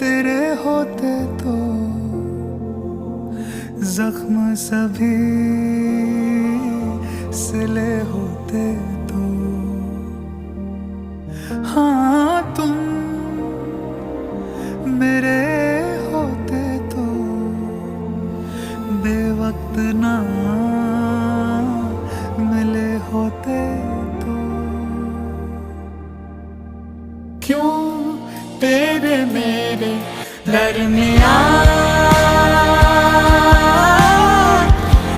तेरे होते तो जख्म सभी सिले होते तो। हाँ तुम मेरे होते तो बेवक्त ना मिले होते तो। क्यों तेरे मेरे दरमियान